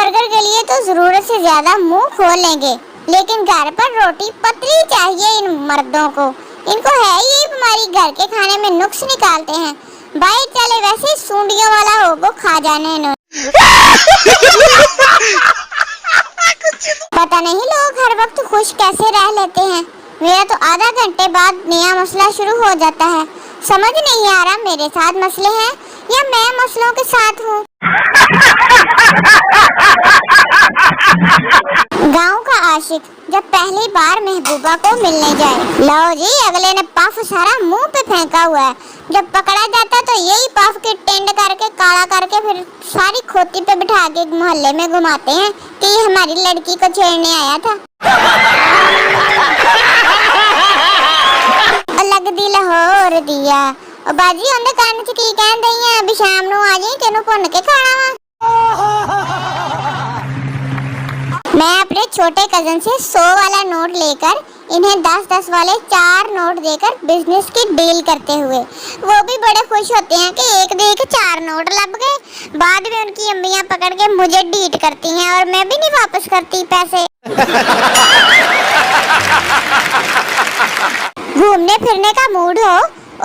Burger के लिए तो जरूरत से ज्यादा मुंह खोल लेंगे, लेकिन घर पर रोटी पतली चाहिए इन मर्दों को। इनको है ये बीमारी, घर के खाने में नुक्स निकालते हैं। बाहर चले वैसे सूंडियों वाला हो वो खा जाने इन्होंने। पता नहीं लोग हर वक्त खुश कैसे रह लेते हैं। मेरा तो आधा घंटे बाद नया मसला शुरू हो जाता है। समझ नहीं आ रहा मेरे साथ मसले हैं या मैं मसलों के साथ हूँ। गांव का आशिक जब पहली बार महबूबा को मिलने जाए, लो जी अगले ने पफ सारा मुंह पे फेंका हुआ है। जब पकड़ा जाता तो यही पफ के टेंड करके काला करके फिर सारी खोती पे बिठा के मोहल्ले में घुमाते हैं कि ये हमारी लड़की को छेड़ने आया था। अलग दी लाहौर दिया और बाजी उनके कान च की कहन दई है अभी शाम ਨੂੰ आ जाई तेनू भुन के खाना वा। मैं अपने छोटे कजन से 100 वाला नोट लेकर इन्हें 10-10 वाले 4 नोट देकर बिजनेस की डील करते हुए, वो भी बड़े खुश होते हैं कि एक दे के 4 नोट लग गए। बाद में उनकी अम्मियां पकड़ के मुझे डीट करती हैं और मैं भी नहीं वापस करती पैसे। घूमने फिरने का मूड हो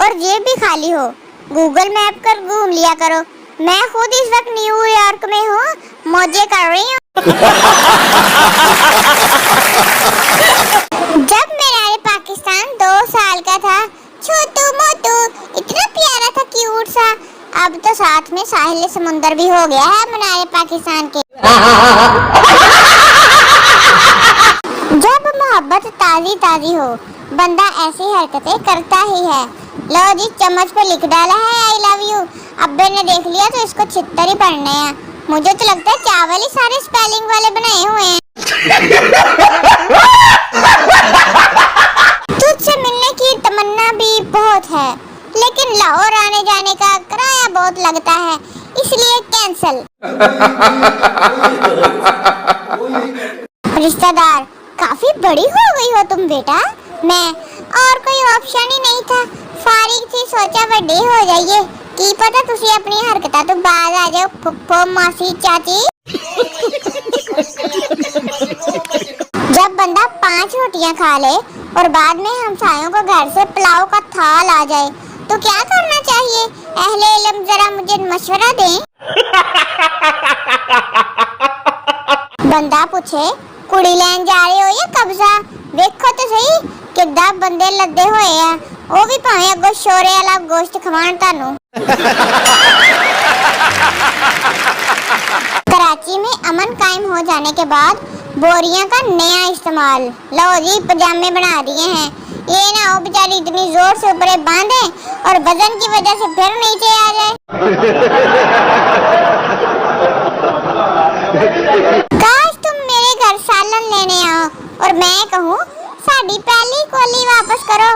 और जेब भी खाली हो, गूगल मैप कर घूम लिया करो। मैं खुद इस वक्त न्यूयॉर्क में हूँ, मौजे कर रही हूँ। जब मेरा पाकिस्तान 2 साल का था, छोटू मोटू इतना प्यारा था, क्यूट सा। अब तो साथ में साहिल समुंदर भी हो गया है मनारे पाकिस्तान के। जब मोहब्बत ताजी ताजी हो बंदा ऐसी हरकतें करता ही है। लो जी चम्मच पे लिख डाला है आई लव यू। अब्बे ने देख लिया तो इसको छित्तर ही पढ़ने हैं। मुझे तो लगता है चावल ही सारे स्पेलिंग वाले बनाए हुए हैं। तुझसे मिलने की तमन्ना भी बहुत है, लेकिन लाहौर आने जाने का किराया बहुत लगता है, इसलिए कैंसिल। रिश्तेदार काफी बड़ी हो गई हो तुम बेटा। मैं और कोई ऑप्शन ही नहीं था, फारिग थी, सोचा बड़े हो जाइए की पता तुसी अपनी हरकतां तो बाज आ जाओ फुफ्फो मासी चाची। जब बंदा 5 रोटियां खा ले और बाद में हमसायों को घर से पुलाव का थाल आ जाए तो क्या करना चाहिए? अहले इल्म जरा मुझे मशवरा दें। बंदा पूछे कुड़ी लैन जा रहे हो या कब्जा? देखो तो सही किद्दां बंदे लद्दे होए आ, वो भी भावें अगो शोरे वाला गोश्त खवाण तानू। कराची में अमन कायम हो जाने के बाद बोरियां का नया इस्तेमाल। लो जी पजामे बना दिए हैं, ये ना हो बेचारी इतनी जोर से ऊपर बांधे और वजन की वजह से फिर नीचे आ जाए। काश तुम मेरे घर सालन लेने आओ और मैं कहूँ साडी पहली कोली वापस करो,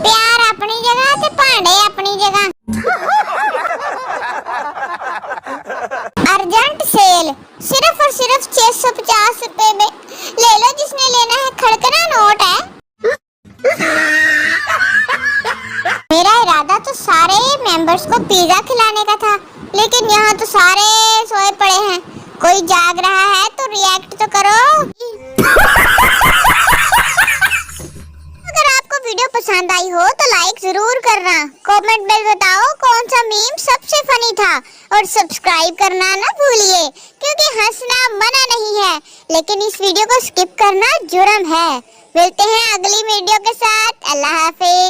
प्यार अपनी जगह ते भांडे अपनी जगह। अर्जेंट सेल सिर्फ और सिर्फ 650 रुपए में ले लो, जिसने लेना है खड़कना नोट है। मेरा इरादा तो सारे मेंबर्स को पिज्जा खिलाने का था, लेकिन यहाँ तो सारे सोए पड़े हैं। कोई जाग रहा है तो रिएक्ट तो करो। अगर आपको वीडियो पसंद आई हो तो लाइक जरूर करना, कमेंट में बताओ कौन सा मीम सबसे फनी था और सब्सक्राइब करना ना भूलिए, क्योंकि हंसना मना नहीं है, लेकिन इस वीडियो को स्किप करना जुर्म है। मिलते हैं अगली वीडियो के साथ। अल्लाह हाफिज।